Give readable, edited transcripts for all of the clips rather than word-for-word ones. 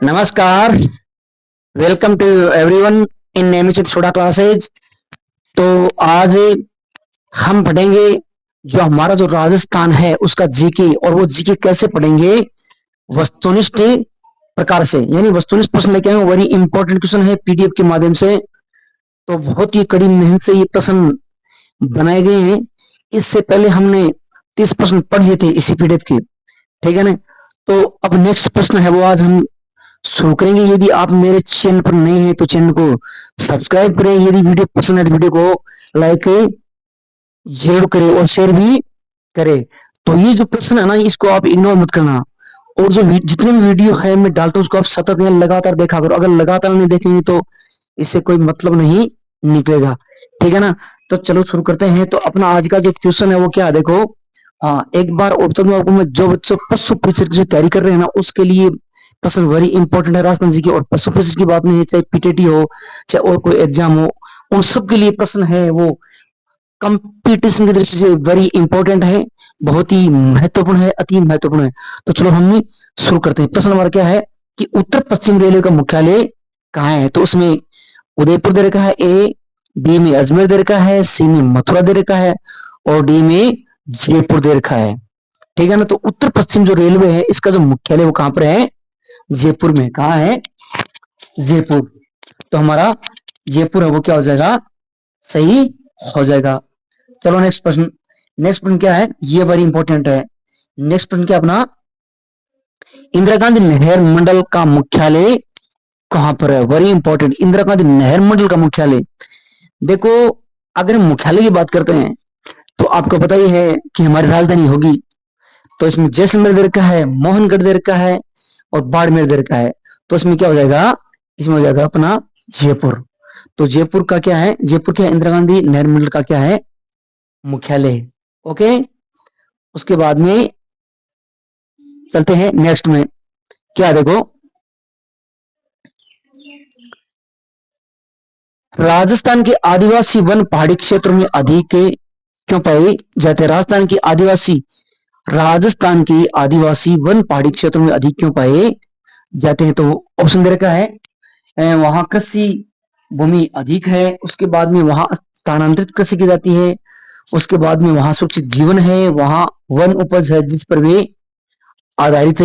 नमस्कार। Welcome to everyone in नेमिसित सोडा क्लासेज। तो आज हम पढ़ेंगे जो हमारा जो राजस्थान है उसका जीके, और वो जीके कैसे पढ़ेंगे, वस्तुनिष्ठ प्रकार से, यानी वस्तुनिष्ठ प्रश्न लेके आए। वेरी इंपॉर्टेंट क्वेश्चन है पीडीएफ के माध्यम से। तो बहुत ही कड़ी मेहनत से ये प्रश्न बनाए गए हैं। इससे पहले हमने 30 प्रश्न पढ़ लिए थे इसी पीडीएफ के, ठीक है ना। तो अब नेक्स्ट प्रश्न है वो आज हम शुरू करेंगे। यदि आप मेरे चैनल पर नए हैं तो चैनल को सब्सक्राइब करें। यदि वीडियो पसंद है तो वीडियो को लाइक जरूर करें और शेयर भी करें। तो ये जो प्रश्न है ना, इसको आप इग्नोर मत करना। और जो जितने भी वीडियो है मैं डालता हूँ उसको आप सतत या लगातार देखा करो। अगर लगातार नहीं देखेंगे तो इससे कोई मतलब नहीं निकलेगा, ठीक है ना। तो चलो शुरू करते हैं। तो अपना आज का जो क्वेश्चन है वो क्या है, देखो। हाँ, एक बार और बता दूं आपको मैं, जो बच्चों पशु परिचय की जो तैयारी कर रहे हैं ना उसके लिए प्रश्न वेरी इंपॉर्टेंट है राजस्थान जी की। और पशु परिचय की बात नहीं है, चाहे पीटीटी हो चाहे और कोई एग्जाम हो, उन सब के लिए प्रश्न है वो कंपटीशन की दृष्टि से वेरी इंपॉर्टेंट है, बहुत ही महत्वपूर्ण है, अति महत्वपूर्ण है। तो चलो हम शुरू करते हैं। प्रश्न नंबर क्या है कि उत्तर पश्चिम रेलवे का मुख्यालय कहाँ है। तो उसमें उदयपुर दे रखा है, ए, बी में अजमेर दे रखा है, सी में मथुरा दे रखा है, और डी में जयपुर दे रखा है, ठीक है ना। तो उत्तर पश्चिम जो रेलवे है इसका जो मुख्यालय वो कहां पर है, जयपुर में। कहा है, जयपुर। तो हमारा जयपुर है वो क्या हो जाएगा, सही हो जाएगा। चलो नेक्स्ट प्रश्न। नेक्स्ट प्रश्न क्या है, ये वेरी इंपॉर्टेंट है। नेक्स्ट प्रश्न क्या अपना, इंदिरा गांधी नहर मंडल का मुख्यालय कहां पर है। वेरी इंपॉर्टेंट, इंदिरा गांधी नहर मंडल का मुख्यालय। देखो, अगर हम मुख्यालय की बात करते हैं तो आपको पता ही है कि हमारी राजधानी होगी। तो इसमें जैसलमेर दे रखा है, मोहनगढ़ दे रखा है, और बाड़मेर दे रखा है। तो इसमें क्या हो जाएगा, इसमें हो जाएगा अपना जयपुर। तो जयपुर का क्या है, जयपुर क्या, इंदिरा गांधी नहर मंडल का क्या है, मुख्यालय। ओके, उसके बाद में चलते हैं नेक्स्ट में। क्या देखो, राजस्थान के आदिवासी वन पहाड़ी क्षेत्रों में अधिक क्यों पाए जाते हैं। राजस्थान के आदिवासी वन पहाड़ी क्षेत्रों में अधिक क्यों पाए जाते हैं। तो ऑप्शन दे रखा है, वहां कृषि भूमि अधिक है, उसके बाद में वहां स्थानांतरित कृषि की जाती है, उसके बाद में वहां सुरक्षित जीवन है, वहां वन उपज है जिस पर वे आधारित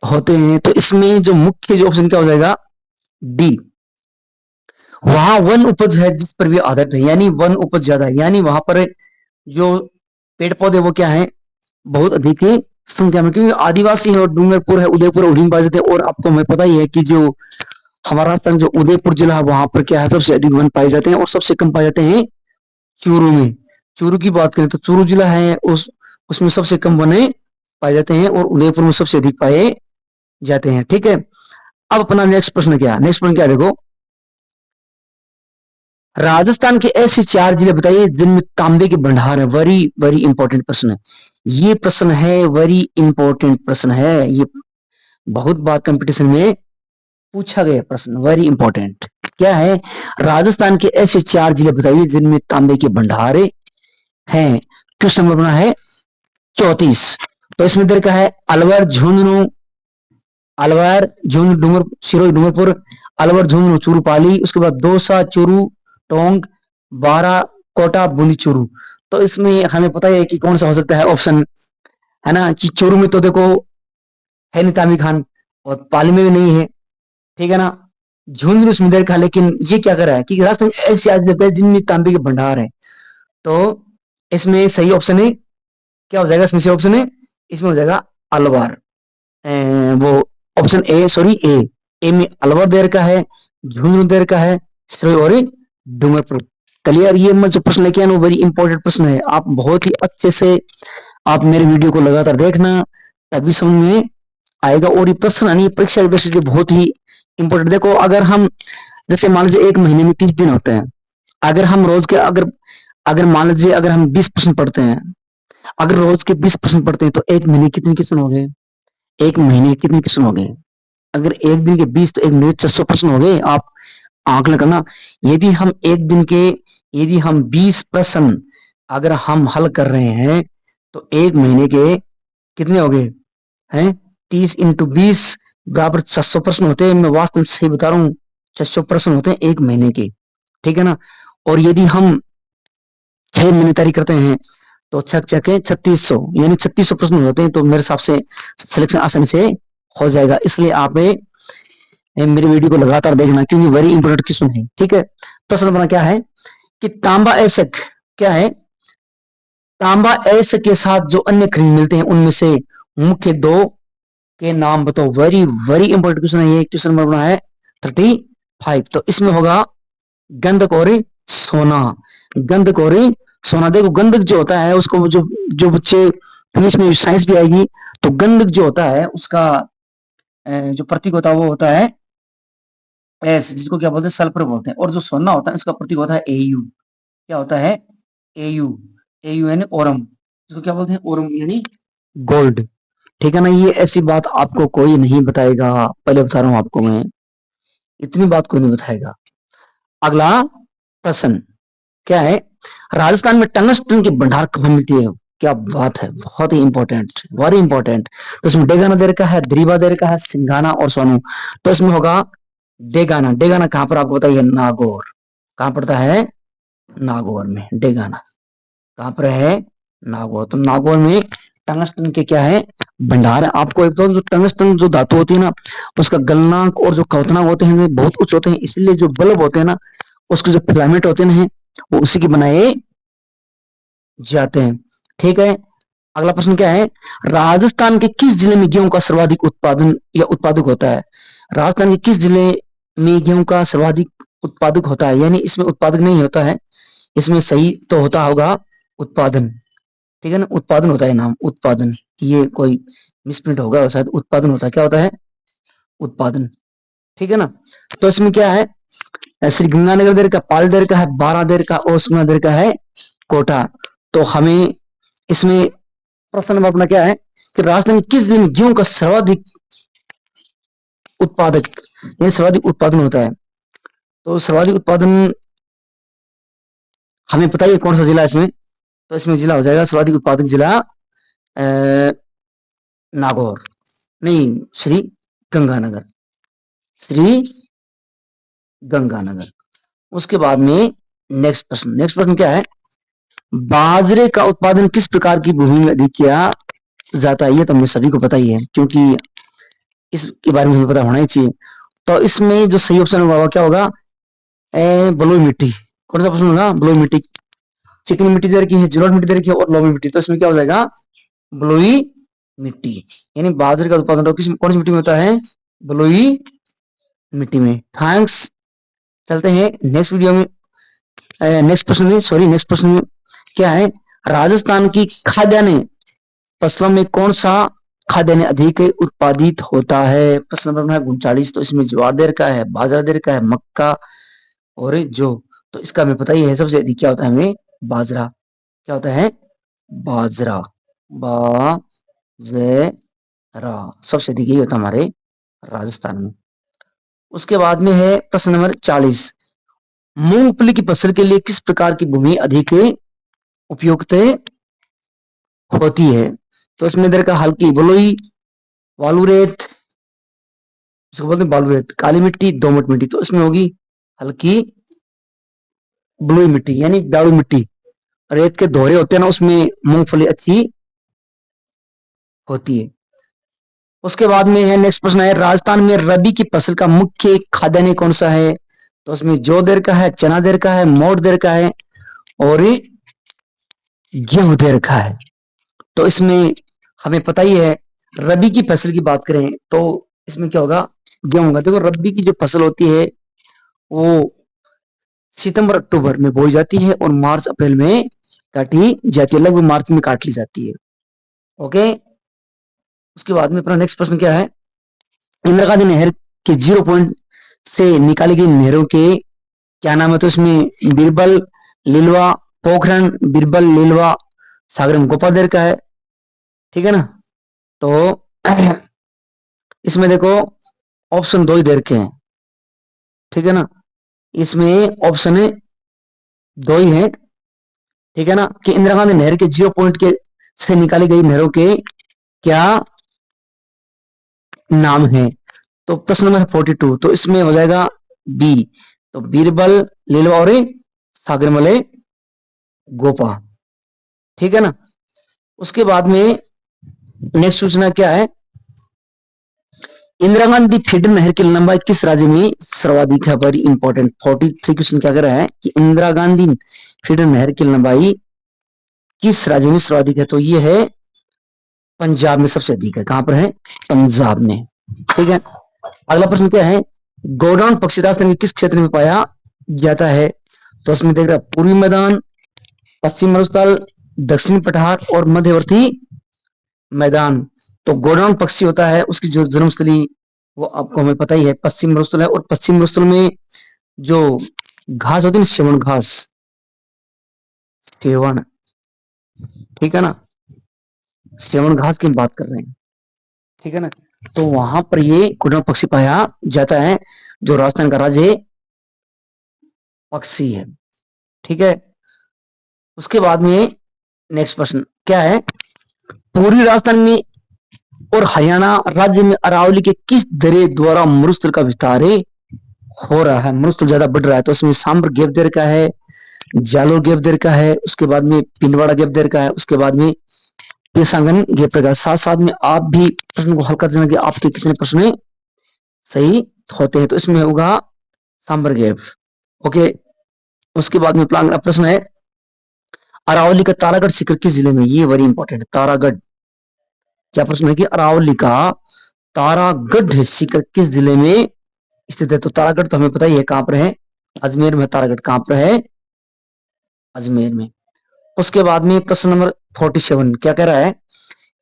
होते हैं। तो इसमें जो मुख्य जो ऑप्शन क्या हो जाएगा, डी, वहां वन उपज है जिस पर भी आधारित है, यानी वन उपज ज्यादा है, यानी वहां पर जो पेड़ पौधे वो क्या है, बहुत अधिक संख्या में। क्योंकि आदिवासी है और डूंगरपुर है, उदयपुर उड़ी में पाए जाते हैं। और आपको हमें पता ही है कि जो हमारा राजस्थान जो उदयपुर जिला है वहां पर क्या है, सबसे अधिक वन पाए जाते हैं, और सबसे कम पाए जाते हैं चूरू में। चूरू की बात करें तो चूरू जिला है उसमें सबसे कम वन पाए जाते हैं, और उदयपुर में सबसे अधिक पाए जाते हैं, ठीक है। अब अपना नेक्स्ट प्रश्न क्या, नेक्स्ट प्रश्न क्या देखो, राजस्थान के ऐसे 4 जिले बताइए जिनमें तांबे के भंडार है। वेरी वेरी इंपॉर्टेंट प्रश्न है ये, प्रश्न है वेरी इंपॉर्टेंट प्रश्न है ये, बहुत बार कंपटीशन में पूछा गया प्रश्न, वेरी इंपॉर्टेंट। क्या है, राजस्थान के ऐसे 4 जिले बताइए जिनमें तांबे के भंडार हैं। क्वेश्चन नंबर बना है 34। तो इसमें इधर का है अलवर, झुंझुनू, अलवर, झुंझुनू, सिरोही, डूंगरपुर, अलवर, झुंझुनू, चूरू, पाली, उसके बाद दौसा, चूरू, टोंक, बारा, कोटा, बूंदी, चूरू। तो इसमें हमें पता है कि कौन सा हो सकता है ऑप्शन, है ना, कि चूरू में तो देखो है नहीं तामी खान, और पाली में भी नहीं है, ठीक है ना। झुंझुनू में इधर का, लेकिन ये क्या कर रहा है कि राजस्थान ऐसे आज लगता है जिनमें तांबे के भंडार है। तो इसमें सही ऑप्शन है, क्या हो जाएगा इसमें से ऑप्शन है, इसमें हो जाएगा अलवर। वो ऑप्शन ए, सॉरी ए में अलवर देर का है, झुंझुनू देर का है, सिरोही और डूंगरपुर। क्लियर, ये मैं जो प्रश्न लेके आया वो वेरी इंपॉर्टेंट प्रश्न है। आप बहुत ही अच्छे से आप मेरे वीडियो को लगातार देखना, तभी समझ में आएगा। और ये प्रश्न यानी परीक्षा की दृष्टि से बहुत ही इंपॉर्टेंट। देखो, अगर हम जैसे मान लीजिए एक महीने में 30 दिन होते हैं, अगर हम रोज के अगर अगर मान लीजिए अगर हम 20 प्रश्न पढ़ते हैं, अगर रोज के 20 प्रश्न पढ़ते हैं तो एक महीने कितने क्वेश्चन हो गए, एक महीने कितने क्वेश्चन हो गए। अगर एक दिन के 20 तो एक महीने 600 प्रश्न हो गए। आप आंकलन करना, यदि हम एक दिन के, यदि हम 20 प्रश्न अगर हम हल कर रहे हैं तो एक महीने के कितने हो गए हैं, 30 इंटू 20 बराबर 600 प्रश्न होते हैं। मैं वास्तव में सही बता रहा हूँ, 600 प्रश्न होते हैं एक महीने के, ठीक है ना। और यदि हम 6 महीने तैयारी करते हैं तो छक छके 3600, यानी 3600 प्रश्न हो जाते हैं। तो मेरे हिसाब से सिलेक्शन आसानी से हो जाएगा। इसलिए आप मेरी वीडियो को लगातार देखना, क्योंकि वेरी इंपोर्टेंट क्वेश्चन है, ठीक है। प्रश्न नंबर क्या है कि तांबा एसक क्या है, तांबा एसक के साथ जो अन्य खनिज मिलते हैं उनमें से मुख्य दो के नाम बताओ। वेरी वेरी इंपोर्टेंट क्वेश्चन है ये। क्वेश्चन नंबर बना है 35। तो इसमें होगा गंधक और सोना। गंधक और सोना। देखो गंधक जो होता है उसको जो जो बच्चे इंग्लिश में साइंस भी आएगी, तो गंधक जो होता है उसका जो प्रतीक होता है वो होता है एस, जिसको क्या बोलते हैं, सल्फर बोलते हैं। और जो सोना होता है उसका प्रतीक होता है एयू। क्या होता है, एयू। एयू यानी ओरम, जिसको क्या बोलते हैं, ओरम यानी गोल्ड, ठीक है ना। ये ऐसी बात आपको कोई नहीं बताएगा, पहले बता रहा हूं आपको मैं, इतनी बात कोई नहीं बताएगा। अगला प्रश्न क्या है, राजस्थान में टंगस्टन की भंडार कहाँ मिलती है। क्या बात है, बहुत ही इंपॉर्टेंट, वेरी इंपॉर्टेंट। तो इसमें डेगाना दे रखा है, द्रीवा दे रखा है, सिंघाना और सोनू। तो इसमें होगा डेगाना। डेगाना कहां पर आपको बताइए, नागौर। कहां पड़ता है, नागौर में डेगाना। कहां पर है, नागौर। तो नागौर में टंगस्टन के क्या है, भंडार है। आपको एक तो जो टंगस्टन जो धातु होती है ना, उसका गलनांक और जो क्वथनांक होते हैं बहुत उच्च होते हैं, इसलिए जो बल्ब होते हैं ना उसके जो फिलामेंट होते हैं वो उसी के बनाए जाते हैं, ठीक है। अगला प्रश्न क्या है, राजस्थान के किस जिले में गेहूं का सर्वाधिक उत्पादन या उत्पादक होता है। राजस्थान के किस जिले में गेहूं का सर्वाधिक उत्पादक होता है, यानी इसमें उत्पादक नहीं होता है, इसमें सही तो होता होगा उत्पादन, ठीक है ना। उत्पादन होता है नाम, उत्पादन। ये कोई मिसप्रिंट होगा शायद, उत्पादन होता है, क्या होता है, उत्पादन, ठीक है ना। तो इसमें क्या है, श्री गंगानगर देर का, पाल देर का है, बारा देर का और सुना देर का है कोटा। तो हमें इसमें प्रश्न नंबर अपना क्या है कि राजस्थान किस जिले में गेहूं का सर्वाधिक उत्पादक, यानी सर्वाधिक उत्पादन होता है। तो सर्वाधिक उत्पादन हमें पता ही कौन सा जिला है इसमें, तो इसमें जिला हो जाएगा सर्वाधिक उत्पादक जिला नागौर, नहीं, श्री गंगानगर, श्री गंगानगर। उसके बाद में नेक्स्ट प्रश्न क्या है, बाजरे का उत्पादन किस प्रकार की भूमि में अधिक किया जाता है। ये तो हमें सभी को पता ही है, क्योंकि इसके बारे में हमें पता होना ही चाहिए। तो इसमें जो सही ऑप्शन होगा क्या होगा, बलुई मिट्टी। कौन सा प्रश्न होगा, बलुई मिट्टी। चिकनी मिट्टी दे रखी है, जलोढ़ मिट्टी दे रखी है और लोमी मिट्टी। तो इसमें क्या हो जाएगा, बलुई मिट्टी। यानी बाजरे का उत्पादन किस कौन सी मिट्टी में होता है, बलुई मिट्टी में। थैंक्स। चलते हैं नेक्स्ट वीडियो में, नेक्स्ट प्रश्न में क्या है, राजस्थान की खाद्यान्न फसलों में कौन सा खाद्यान्न अधिक उत्पादित होता है। प्रश्न नंबर है 39। तो इसमें ज्वार देर का है, बाजरा देर का है, मक्का और जो। तो इसका हमें पता ही है सबसे अधिक क्या होता है, हमें बाजरा। क्या होता है, बाजरा, बाजरा सबसे अधिक यही होता है हमारे राजस्थान में। उसके बाद में है प्रश्न नंबर 40, मूंगफली की फसल के लिए किस प्रकार की भूमि अधिक उपयुक्त होती है। तो इसमें इधर का हल्की बलुई, बालू रेत, इसको बोलते हैं बालू रेत, काली मिट्टी, दोमट मिट्टी। तो इसमें होगी हल्की बलुई मिट्टी, यानी बालू मिट्टी। रेत के दोहरे होते हैं ना, उसमें मूंगफली अच्छी होती है। उसके बाद में है नेक्स्ट प्रश्न है, राजस्थान में रबी की फसल का मुख्य खाद्यान्न कौन सा है। तो उसमें जौ देर का है, चना देर का है, मोठ देर का है और गेहूं देर का है। तो इसमें हमें पता ही है, रबी की फसल की बात करें तो इसमें क्या होगा, गेहूं होगा। देखो रबी की जो फसल होती है वो सितंबर अक्टूबर में बोई जाती है और मार्च अप्रैल में काटी जाती है, लगभग मार्च में काट ली जाती है, ओके। उसके बाद में अपना नेक्स्ट प्रश्न क्या है, इंदिरा गांधी नहर के 0 पॉइंट से निकाली गई नहरों के क्या नाम है। तो इसमें बीरबल, लिलवा, पोखरण, बीरबल, लिलवा, सागर में गोपादेर का है, ठीक है ना। तो इसमें देखो ऑप्शन दो ही दे रखे हैं, ठीक है ना। इसमें ऑप्शन दो ही है, ठीक है ना, कि इंदिरा गांधी नहर के 0 पॉइंट के से निकाली गई नहरों के क्या नाम है। तो प्रश्न नंबर 42, तो इसमें हो जाएगा बी। तो बीरबल, लीलवा और सागरमले गोपा। ठीक है ना। उसके बाद में नेक्स्ट सूचना क्या है, इंदिरा गांधी फीडर नहर की लंबाई किस राज्य में सर्वाधिक है? वेरी इंपॉर्टेंट 43 क्वेश्चन क्या कर रहा है कि इंदिरा गांधी फीडर नहर की लंबाई किस राज्य में सर्वाधिक है? तो ये है पंजाब में सबसे अधिक है। कहां पर है? पंजाब में। ठीक है। अगला प्रश्न क्या है, गोडाउन पक्षी राजस्थान के किस क्षेत्र में पाया जाता है? तो उसमें देख रहा पूर्वी मैदान, पश्चिम मरुस्थल, दक्षिणी पठार और मध्यवर्ती मैदान। तो गोडाउन पक्षी होता है, उसकी जो जन्मस्थली वो आपको हमें पता ही है, पश्चिम मरुस्थल है। और पश्चिम मरुस्थल में जो घास होती है ना, सेवन घास, सेवन, ठीक है ना, सेवन घास की बात कर रहे हैं। ठीक है ना। तो वहां पर ये गोडाउन पक्षी पाया जाता है, जो राजस्थान का राज्य पक्षी है। ठीक है। उसके बाद में नेक्स्ट प्रश्न क्या है, पूर्वी राजस्थान में और हरियाणा राज्य में अरावली के किस दरे द्वारा मरुस्थल का विस्तार हो रहा है? मरुस्थल ज्यादा बढ़ रहा है। तो उसमें सांबर गैप देर का है, जालोर गैप देर का है, उसके बाद में पिंडवाड़ा गैप देर का है, उसके बाद में पेशांगन गैप देर का। साथ साथ में आप भी प्रश्न को हल कर देना कि आपके कितने प्रश्न सही होते हैं। तो इसमें होगा सांबर गैप। ओके। उसके बाद में अगला प्रश्न है, अरावली का तारागढ़ शिखर किस जिले में? ये वेरी इंपॉर्टेंट है। तारागढ़, क्या प्रश्न है कि अरावली का तारागढ़ शिखर किस जिले में स्थित है? तो तारागढ़ तो हमें पता ही है कहां पर है, अजमेर में। तारागढ़ कहां पर है? अजमेर में। उसके बाद में प्रश्न नंबर 47 क्या कह रहा है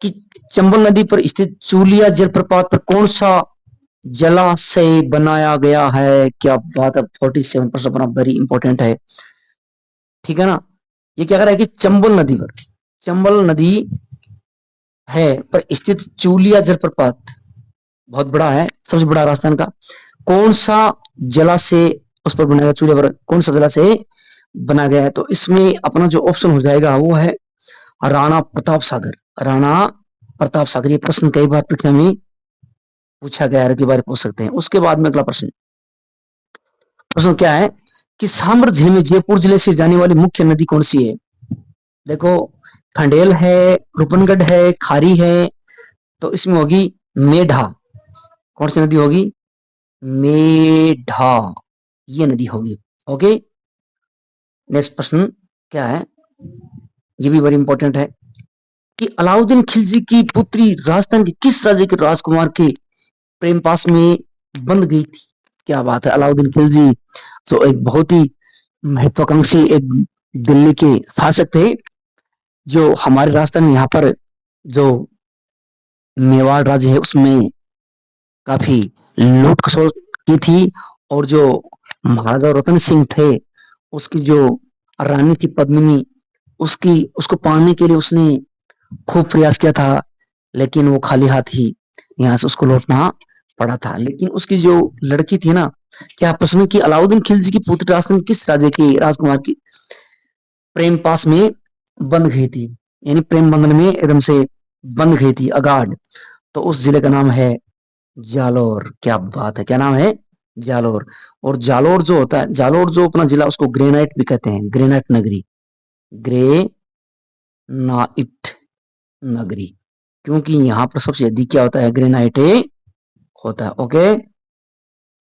कि चंबल नदी पर स्थित चूलिया जलप्रपात पर कौन सा जलाशय बनाया गया है? क्या बात है, 47 प्रश्न अपना वेरी इंपॉर्टेंट है। ठीक है ना। ये क्या कह रहा है कि चंबल नदी पर, चंबल नदी है पर स्थित चूलिया जलप्रपात बहुत बड़ा है, सबसे बड़ा राजस्थान का, कौन सा जलाशय उस पर बनाया, चूलिया पर कौन सा जलाशय बना गया है? तो इसमें अपना जो ऑप्शन हो जाएगा वो है राणा प्रताप सागर। राणा प्रताप सागर। ये प्रश्न कई बार परीक्षा में पूछा गया है, के बारे पूछ सकते हैं। उसके बाद में अगला प्रश्न, प्रश्न क्या है कि सामर झील में जयपुर जिले से जाने वाली मुख्य नदी कौन सी है? देखो, खंडेल है, रूपनगढ़ है, खारी है। तो इसमें होगी मेढा। कौन सी नदी होगी? मेढा, ये नदी होगी। ओके। नेक्स्ट प्रश्न क्या है, ये भी बड़ी इंपॉर्टेंट है कि अलाउद्दीन खिलजी की पुत्री राजस्थान के किस राज्य के राजकुमार के प्रेम पास में बंध गई थी? क्या बात है, अलाउद्दीन खिलजी जो एक बहुत ही महत्वाकांक्षी एक दिल्ली के शासक थे, जो हमारे राजस्थान में यहाँ पर जो मेवाड़ राज्य है उसमें काफी लूट खसोट की थी। और जो महाराजा रतन सिंह थे, उसकी जो रानी थी पद्मिनी, उसकी उसको पाने के लिए उसने खूब प्रयास किया था, लेकिन वो खाली हाथ ही यहाँ से उसको लौटना पड़ा था। लेकिन उसकी जो लड़की थी ना, क्या प्रश्न की अलाउद्दीन खिलजी की पुत्री राजस्थान किस राज्य के राजकुमार की प्रेम पास में बंध गई थी, यानी प्रेम बंधन में एकदम से बंध गई थी, अगाध। तो उस जिले का नाम है जालोर। क्या बात है, क्या नाम है? जालोर। और जालोर जो होता है, जालोर जो अपना जिला, उसको ग्रेनाइट भी कहते हैं, ग्रेनाइट नगरी, ग्रेनाइट नगरी, क्योंकि यहां पर सबसे अधिक क्या होता है? ग्रेनाइट होता है। ओके।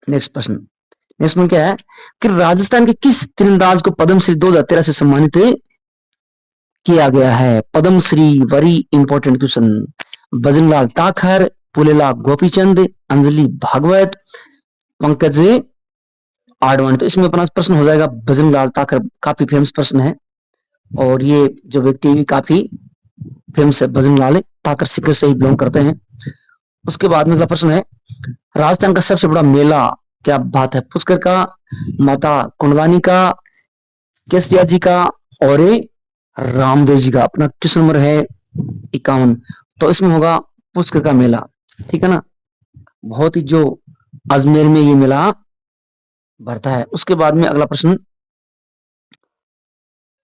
नेक्स्ट प्रश्न, नेक्स्ट प्रश्न क्या है कि राजस्थान के किस तीरंदाज को पद्मश्री 2013 से सम्मानित किया गया है? Padmashri, very important question. Bajranglal Takhar, Pullela Gopichand, Anjali Bhagwat, Pankaj Advani. तो इसमें अपना प्रश्न हो जाएगा बजरंगलाल ताखर। काफी फेमस प्रश्न है, और ये जो व्यक्ति भी काफी फेमस है, बजरंगलाल ताखर शिखर से ही बिलोंग करते हैं। उसके बाद में अगला प्रश्न है, राजस्थान का सबसे बड़ा मेला, क्या बात है, पुष्कर का, माता कुंडलानी का, केसरिया जी का, और रामदेव जी का। अपना क्वेश्चन नंबर है 51। तो इसमें होगा पुष्कर का मेला। ठीक है ना। बहुत ही जो अजमेर में ये मेला बढ़ता है। उसके बाद में अगला प्रश्न,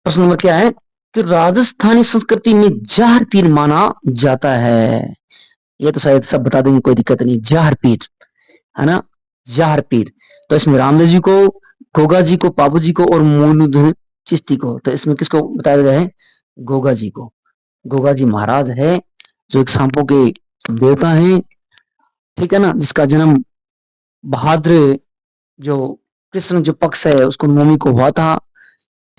प्रश्न नंबर क्या है कि राजस्थानी संस्कृति में जहर पीर माना जाता है। ये तो शायद सब बता देंगे, कोई दिक्कत नहीं। जहर पीर, है ना, जाहर पीर। तो इसमें रामदास जी को, गोगा जी को, पाबू जी को और मोइनुद्दीन चिश्ती को। तो इसमें किसको बताया गया है? गोगा जी को। गोगा जी महाराज है जो एक सांपों के देवता हैं, ठीक है ना, जिसका जन्म भाद्र जो कृष्ण जो पक्ष है उसको नवमी को हुआ था,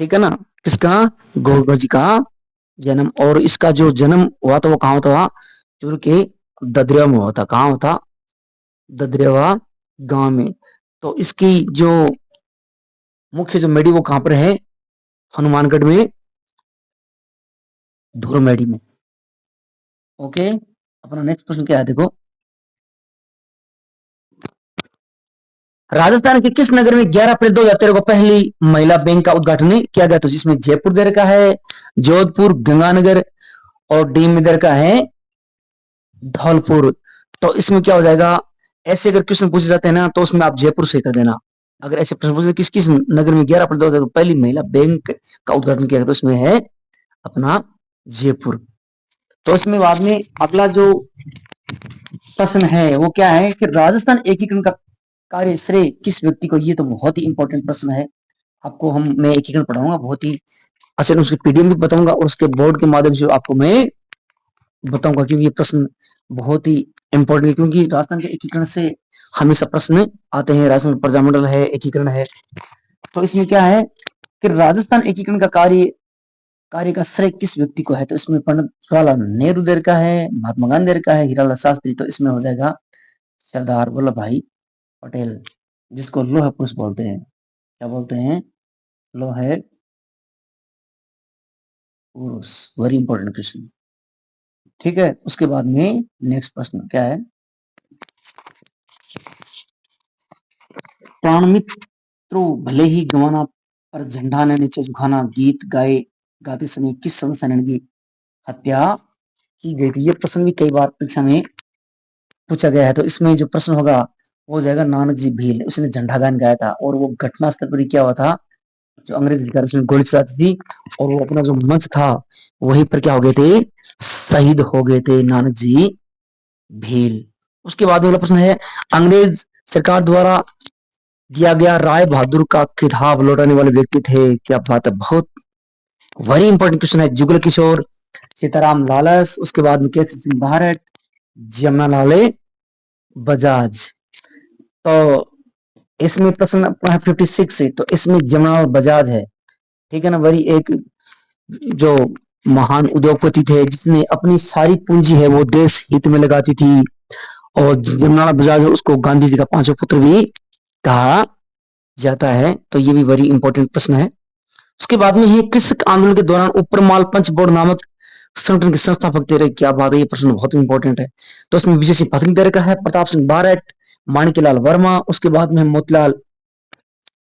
ठीक है ना। किसका? गोगा जी का जन्म। और इसका जो जन्म हुआ था वो कहाँ था? चूर के ददरेवा में हुआ था। कहाँ हुआ था? ददरेवा गांव में। तो इसकी जो मुख्य जो मेडी वो कहां पर है? हनुमानगढ़ में, धुरमेडी में। ओके, अपना नेक्स्ट प्रश्न क्या है देखो। राजस्थान के किस नगर में 11 अप्रैल 2013 को पहली महिला बैंक का उद्घाटन किया गया? तो जिसमें जयपुर दर का है, जोधपुर, गंगानगर और डी में दर का है धौलपुर। तो इसमें क्या हो जाएगा? ऐसे अगर क्वेश्चन पूछे जाते हैं ना तो उसमें आप जयपुर से कर देना। अगर ऐसे प्रश्न पूछे किस किस नगर में 11 अप्रैल 2013 को पहली महिला बैंक का उद्घाटन किया गया, तो इसमें है अपना जयपुर। तो इसमें बाद में अगला जो प्रश्न है वो क्या है कि राजस्थान एकीकरण का कार्य श्रेय किस व्यक्ति को? ये तो बहुत ही इंपॉर्टेंट प्रश्न है। आपको मैं एकीकरण पढ़ाऊंगा, बहुत ही अच्छा, उसकी पीडीएफ भी बताऊंगा और उसके बोर्ड के माध्यम से आपको मैं बताऊंगा, क्योंकि ये प्रश्न बहुत ही इंपॉर्टेंट है। क्योंकि राजस्थान के एकीकरण से हमेशा प्रश्न आते हैं। राजस्थान प्रजामंडल है, एकीकरण है। तो इसमें क्या है कि राजस्थान एकीकरण का कार्य का श्रेय किस व्यक्ति को है? तो इसमें पंडित जवाहरलाल नेहरू देर का है, महात्मा गांधी देर का है, हीरालाल शास्त्री। तो इसमें हो जाएगा सरदार वल्लभ भाई पटेल, जिसको लौह पुरुष बोलते हैं। क्या बोलते हैं? लौह पुरुष। वेरी इंपॉर्टेंट क्वेश्चन, ठीक है। उसके बाद में नेक्स्ट प्रश्न क्या है? प्राण मित्रों भले ही गंवाना पर झंडा न नीचे झुकाना गीत गाते समय किस स्वर्ण सेनानी की हत्या की गई थी? ये प्रश्न भी कई बार परीक्षा में पूछा गया है। तो इसमें जो प्रश्न होगा वो हो जाएगा नानक जी भील। उसने झंडा गान गाया था और वो घटना स्थल पर ही क्या हुआ था? जो अंग्रेज अधिकारी उसने गोली चलाती थी और वो अपना जो मंच था वहीं पर क्या हो गए थे? शहीद हो गए थे नानक जी भील। उसके बाद में अगला प्रश्न है अंग्रेज सरकार द्वारा दिया गया राय बहादुर का खिताब लौटाने वाले व्यक्ति थे। क्या बात है, बहुत वेरी इंपॉर्टेंट क्वेश्चन है। जुगल किशोर, सीताराम लालस, उसके बाद में केसरी सिंह भारत, जमनालाल बजाज। तो इसमें प्रश्न 56 है, तो इसमें जमनालाल बजाज है, ठीक है ना। वही एक जो महान उद्योगपति थे जिसने अपनी सारी पूंजी है वो देश हित में लगाती थी। और जमनालाल बजाज उसको गांधी जी का पांचवा पुत्र भी कहा जाता है। तो ये भी वेरी इंपॉर्टेंट प्रश्न है। उसके बाद में ये कृषक आंदोलन के दौरान उपरमाल पंच बोर्ड नामक संगठन के संस्थापक थे। क्या बात है, ये प्रश्न बहुत इंपॉर्टेंट है। तो इसमें विजय सिंह पत्नी का है, प्रताप सिंह बारट, माणिक्यलाल वर्मा, उसके बाद में मोतीलाल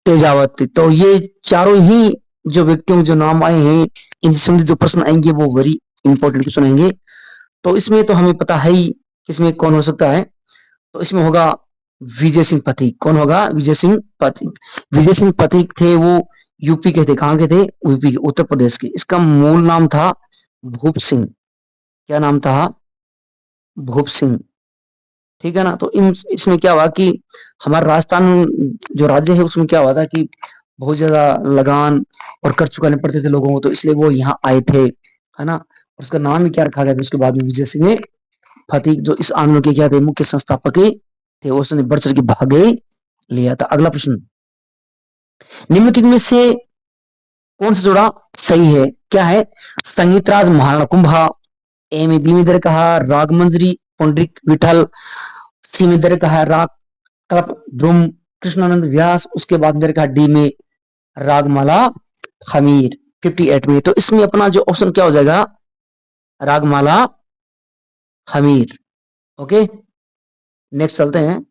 तेजावत। तो ये चारों ही जो व्यक्तियों के जो नाम आए हैं इनसे संबंधित जो प्रश्न आएंगे वो वेरी इंपॉर्टेंट क्वेश्चन आएंगे। तो इसमें तो हमें पता है ही इसमें कौन हो सकता है। तो इसमें होगा विजय सिंह पथिक। कौन होगा? विजय सिंह पथिक। विजय सिंह पथिक थे वो यूपी के थे। कहां के थे? यूपी के, उत्तर प्रदेश के। इसका मूल नाम था भूप सिंह। क्या नाम था? भूप सिंह, ठीक है ना। तो इसमें क्या हुआ कि हमारा राजस्थान जो राज्य है उसमें क्या हुआ था कि बहुत ज्यादा लगान और कर चुकाने पड़ते थे लोगों को, तो इसलिए वो यहाँ आए थे, है ना। उसका नाम ही क्या रखा गया? उसके बाद में विजय सिंह फतीक, जो इस आंदोलन के क्या थे? मुख्य संस्थापक थे। उसने बढ़ चढ़ के भाग लिया था। अगला प्रश्न, निम्नलिखित में से कौन सा जोड़ा सही है? क्या है? संगीत राज महाराणा कुंभा, ए में बी में दर कहा राग मंजरी पुंडरिक विठल, सी में दर कहा राग कल्प ध्रुम कृष्णानंद व्यास, उसके बाद दर कहा डी में रागमाला खमीर 58 में। तो इसमें अपना जो ऑप्शन क्या हो जाएगा? रागमाला खमीर। ओके, नेक्स्ट चलते हैं।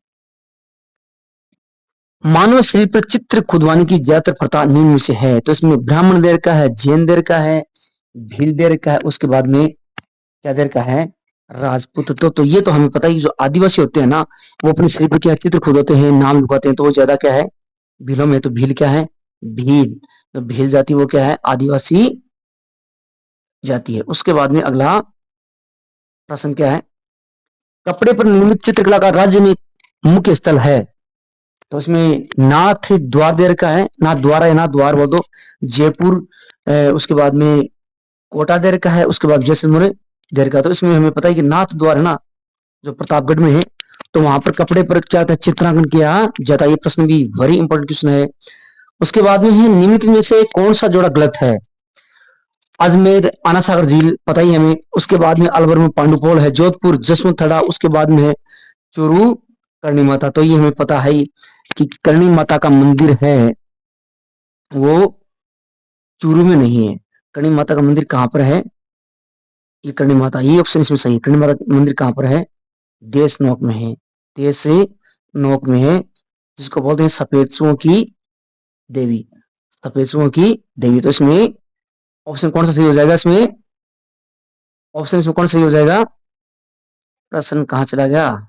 मानव शरीर पर चित्र खुदवाने की ज्यादातर प्रथा निम्न में से है। तो इसमें ब्राह्मण देर का है, जैन देर का है, भील देर का है, उसके बाद में क्या देर का है? राजपूत। तो ये तो हमें पता है कि जो आदिवासी होते हैं ना वो अपने शरीर पर क्या चित्र खुदवाते हैं, नाम लिखवाते हैं, तो वो ज्यादा क्या है? भीलों में। तो भील क्या है? भील। तो भील जाति वो क्या है? आदिवासी जाति है। उसके बाद में अगला प्रश्न क्या है? कपड़े पर निर्मित चित्रकला का राज्य में मुख्य स्थल है। तो इसमें नाथ द्वार दे रखा है, नाथ द्वार है, नाथ द्वार बोल दो। जयपुर, उसके बाद में कोटा दे रखा है, उसके बाद जैसलमेर दे रखा है। तो इसमें हमें पता है कि नाथ द्वार है ना, जो प्रतापगढ़ में है, तो वहां पर कपड़े पर क्या होता है, चित्रांकन किया जाता है। ये प्रश्न भी वेरी इंपॉर्टेंट क्वेश्चन है। उसके बाद में है, निम्नलिखित में से कौन सा जोड़ा गलत है? अजमेर आना सागर झील पता ही हमें, उसके बाद में अलवर में पांडुपोल है, जोधपुर जसवंत थड़ा, उसके बाद में है चूरू करणी माता। तो ये हमें पता है कि करणी माता का मंदिर है वो चूरू में नहीं है। करणी माता का मंदिर कहां पर है? ये करणी माता, ये ऑप्शन इसमें सही है। करणी माता मंदिर कहां पर है? देश नोक में है, देश से नोक में है, जिसको बोलते हैं सफेद सुओं की देवी, सफेद सुओं की देवी। तो इसमें ऑप्शन कौन सा सही हो जाएगा? इसमें ऑप्शन इसमें कौन सा सही हो जाएगा? प्रश्न कहां चला गया?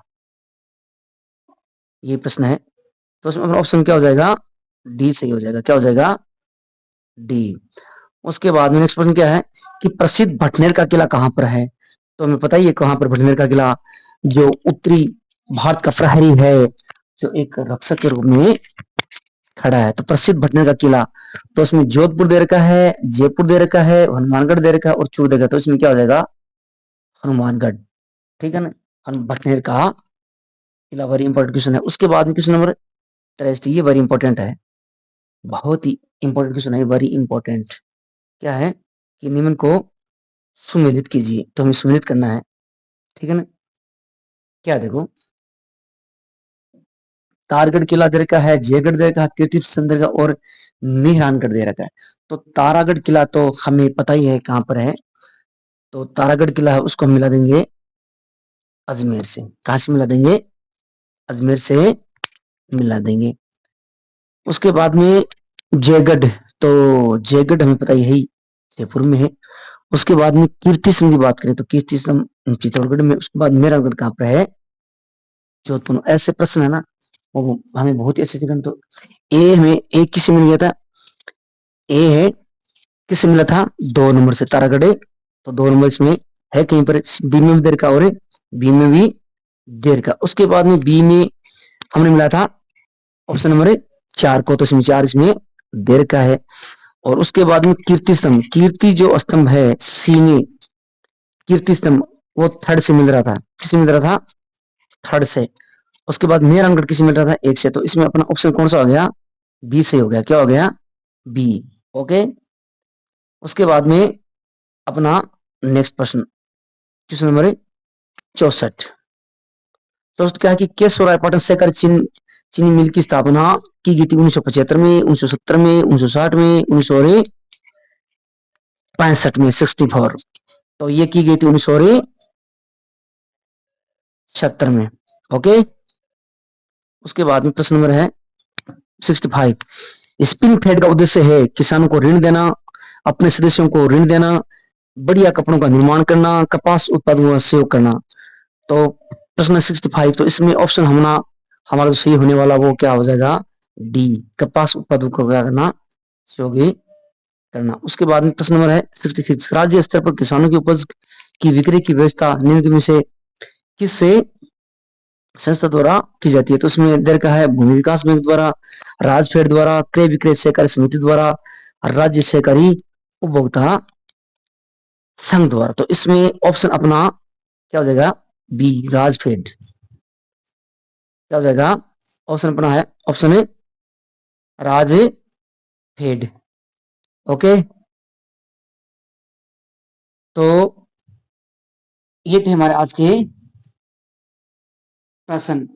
ये प्रश्न है। तो इसमें ऑप्शन क्या हो जाएगा? डी सही हो जाएगा। क्या हो जाएगा? डी। उसके बाद में नेक्स्ट प्रश्न क्या है कि प्रसिद्ध भटनेर का किला कहां पर है? तो हमें पता ही है कहां पर भटनेर का किला, जो उत्तरी भारत का प्रहरी है, जो एक रक्षक के रूप में खड़ा है। तो प्रसिद्ध भटनेर का किला, तो उसमें जोधपुर दे रखा है, जयपुर दे रखा है, हनुमानगढ़ दे रखा है और चूरू दे रखा है। तो इसमें क्या हो जाएगा? हनुमानगढ़। ठीक है ना, भटनेर का किला वेरी इंपॉर्टेंट क्वेश्चन है। उसके बाद में क्वेश्चन नंबर 63, ये वेरी इंपॉर्टेंट है, बहुत ही इंपॉर्टेंट क्वेश्चन है, वेरी इंपॉर्टेंट। क्या है कि निम्न को सुमेलित कीजिए। तो हमें सुमेलित करना है, ठीक है ना। क्या देखो, तारगढ़ किला दे रखा है, जयगढ़ दे रखा है, कीर्ति दे रखा और मेहरानगढ़ दे रखा है। तो तारागढ़ किला तो हमें पता ही है कहां पर है। तो तारागढ़ किला है, उसको हम मिला देंगे अजमेर से। कहां से मिला देंगे? अजमेर से मिला देंगे। उसके बाद में जयगढ़, तो जयगढ़ हमें पता ही है जयपुर में है। उसके बाद में कीर्ति स्तंभ की बात करें तो कीर्ति स्तंभ चित्तौड़गढ़ में। उसके बाद मेहरानगढ़ कहां पर है? जोधपुर। ऐसे प्रश्न है ना, वो हमें बहुत ही अच्छे से। तो ए हमें एक किससे मिल गया था? ए है किससे मिला था? 2 नंबर से, तारागढ़। तो 2 नंबर इसमें है कहीं पर, बी में भी देर का और बी में भी देर का। उसके बाद में बी में हमने मिला था ऑप्शन नंबर 4 को, तो इसमें 4 इसमें देर का है। और उसके बाद में कीर्ति स्तंभ, कीर्ति जो स्तंभ है सी में, कीर्ति स्तंभ वो थर्ड से मिल रहा था। किससे मिल रहा था? थर्ड से। उसके बाद मेहरानगढ़ किसी मिल रहा था? 1 से। तो इसमें अपना ऑप्शन कौन सा हो गया? बी से हो गया। क्या हो गया? बी। ओके। उसके बाद में अपना नेक्स्ट प्रश्न, क्वेश्चन नंबर 64। दोस्तों क्या है कि केशवराय पाटन सहकारी चीनी मिल की स्थापना की गई थी 1975 में, 1970 में, 1960 में, 1965 में, 64। तो ये की गई थी 1976 में। ओके। उसके बाद में प्रश्न नंबर है 65। स्पिन फेड का उद्देश्य है किसानों को ऋण देना, अपने सदस्यों को ऋण देना, बढ़िया कपड़ों का निर्माण करना, कपास उत्पादों का सहयोग करना। तो प्रश्न 65, तो इसमें ऑप्शन हमारा जो सही होने वाला वो क्या हो जाएगा? डी, कपास उत्पादों को क्या करना? सहयोग करना। उसके बाद में प्रश्न नंबर है 66। राज्य स्तर पर किसानों की उपज की बिक्री की व्यवस्था निम्न में से किससे संस्था द्वारा की जाती है? तो इसमें दे रखा है भूमि विकास बैंक द्वारा, राजफेड द्वारा, क्रय विक्रय सहकारी समिति द्वारा, राज्य सहकारी उपभोक्ता संघ द्वारा। तो इसमें ऑप्शन अपना क्या हो जाएगा? बी, राजफेड। क्या हो जाएगा? ऑप्शन अपना है, ऑप्शन है राजफेड। ओके। तो ये थे हमारे आज के प्रश्न।